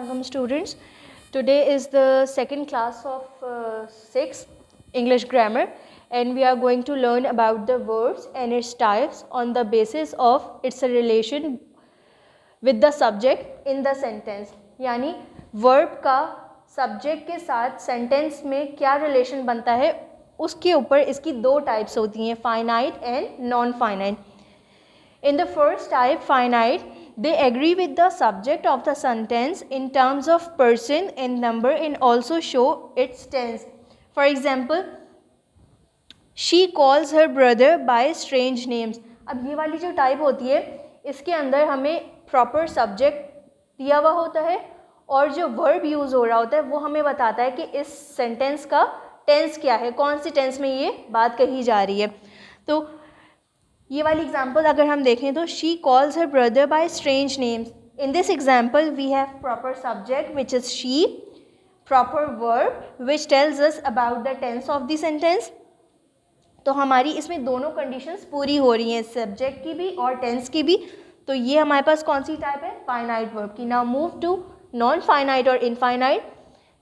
Welcome students. Today is the second class of 6 English grammar, and we are going to learn about the verbs and its types on the basis of its relation with the subject in the sentence. यानी verb का subject के साथ sentence में क्या relation बनता है उसके ऊपर इसकी दो types होती हैं, finite and non-finite. In the first type, finite, they agree with the subject of the sentence in terms of person and number and also show its tense. For example, she calls her brother by strange names. अब ये वाली जो type होती है इसके अंदर हमें proper subject दिया हुआ होता है और जो वर्ब यूज़ हो रहा होता है वो हमें बताता है कि इस सेंटेंस का टेंस क्या है, कौन सी टेंस में ये बात कही जा रही है. तो ये वाली एग्जाम्पल अगर हम देखें तो she calls her brother by strange names. In this example we have proper subject which is she, proper verb which tells us about the tense of the sentence. तो हमारी इसमें दोनों कंडीशंस पूरी हो रही हैं, सब्जेक्ट की भी और टेंस की भी. तो ये हमारे पास कौन सी टाइप है, फाइनाइट वर्ब की. Now move to non finite और infinite.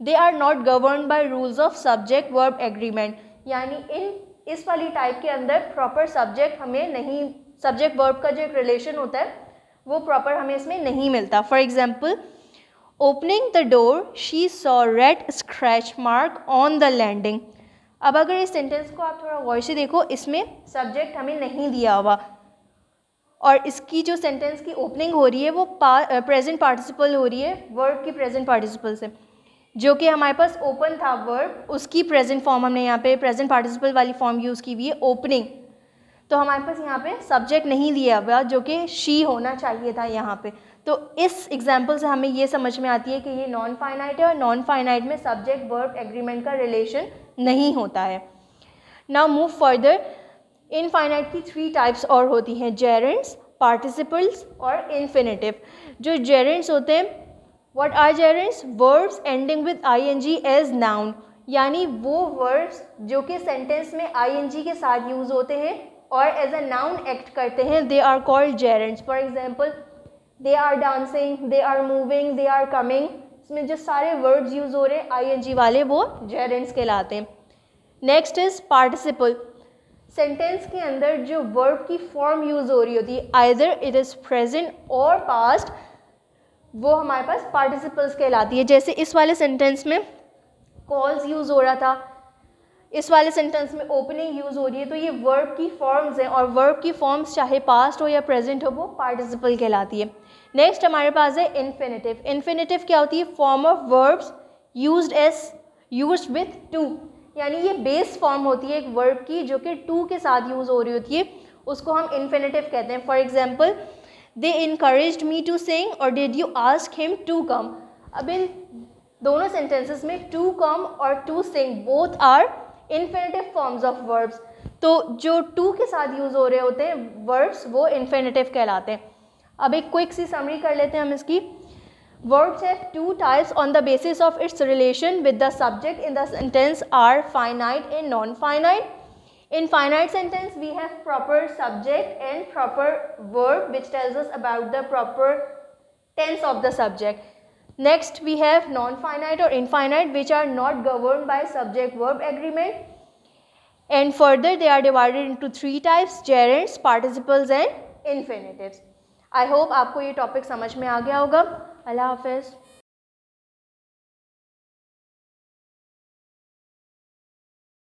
They are not govern by rules of subject verb agreement. यानी इस वाली टाइप के अंदर प्रॉपर सब्जेक्ट हमें नहीं, सब्जेक्ट वर्ब का जो एक रिलेशन होता है वो प्रॉपर हमें इसमें नहीं मिलता. For example, opening the door she saw red scratch mark on the landing. अब अगर इस सेंटेंस को आप थोड़ा गौर से देखो, इसमें सब्जेक्ट हमें नहीं दिया हुआ और इसकी जो सेंटेंस की ओपनिंग हो रही है वो प्रेजेंट पार्टिसिपल हो रही है वर्ब की प्रेजेंट पार्टिसिपल से, जो कि हमारे पास ओपन था वर्ब, उसकी प्रेजेंट फॉर्म हमने यहाँ पे प्रेजेंट पार्टिसिपल वाली फॉर्म यूज़ की हुई है, ओपनिंग. तो हमारे पास यहाँ पे सब्जेक्ट नहीं दिया हुआ जो कि शी होना चाहिए था यहाँ पे. तो इस एग्जाम्पल से हमें ये समझ में आती है कि ये नॉन फाइनाइट है और नॉन फाइनाइट में सब्जेक्ट वर्ब एग्रीमेंट का रिलेशन नहीं होता है. Now move further. इनफाइनाइट की 3 टाइप्स और होती हैं, जेरेंड्स, पार्टिसिपल्स और इन्फिनेटिव. जो जेरेंड्स होते हैं, What are gerunds? Verbs ending with ing as noun. यानी वो verbs जो कि सेंटेंस में ing के साथ यूज़ होते हैं और एज अ नाउन एक्ट करते हैं, they are called gerunds. For example, they are dancing, they are moving, they are coming. इसमें जो सारे verbs यूज़ हो रहे हैं ing वाले वो gerunds कहलाते हैं. Next is participle. सेंटेंस के अंदर जो वर्ब की फॉर्म यूज़ हो रही होती है, आइदर इट इज़ प्रेजेंट और पास्ट, वो हमारे पास पार्टिसिपल्स कहलाती है. जैसे इस वाले सेंटेंस में कॉल्स यूज़ हो रहा था, इस वाले सेंटेंस में ओपनिंग यूज़ हो रही है, तो ये वर्ब की फॉर्म्स हैं और वर्ब की फॉर्म्स चाहे पास्ट हो या प्रेजेंट हो वो पार्टिसिपल कहलाती है. नेक्स्ट हमारे पास है इन्फिनेटिव. इन्फिनेटिव क्या होती है, form of verbs used with to. यानी ये बेस फॉर्म होती है एक वर्ब की जो कि टू के साथ यूज़ हो रही होती है, उसको हम इन्फिनेटिव कहते हैं. For example, They encouraged me to sing or did you ask him to come. अब इन दोनों सेंटेंसेस में to come और to sing both are infinitive forms of verbs. तो जो to के साथ यूज़ हो रहे होते हैं verbs वो infinitive कहलाते हैं. अब एक क्विक सी समरी कर लेते हैं हम इसकी. Verbs have 2 types on the basis of its relation with the subject in the sentence are finite and non-finite. In finite sentence, we have proper subject and proper verb which tells us about the proper tense of the subject. Next, we have non-finite or infinite which are not governed by subject-verb agreement. And further, they are divided into 3 types, gerunds, participles and infinitives. I hope आपको ये topic समझ में आ गया होगा. अल्लाह हाफ़िज़.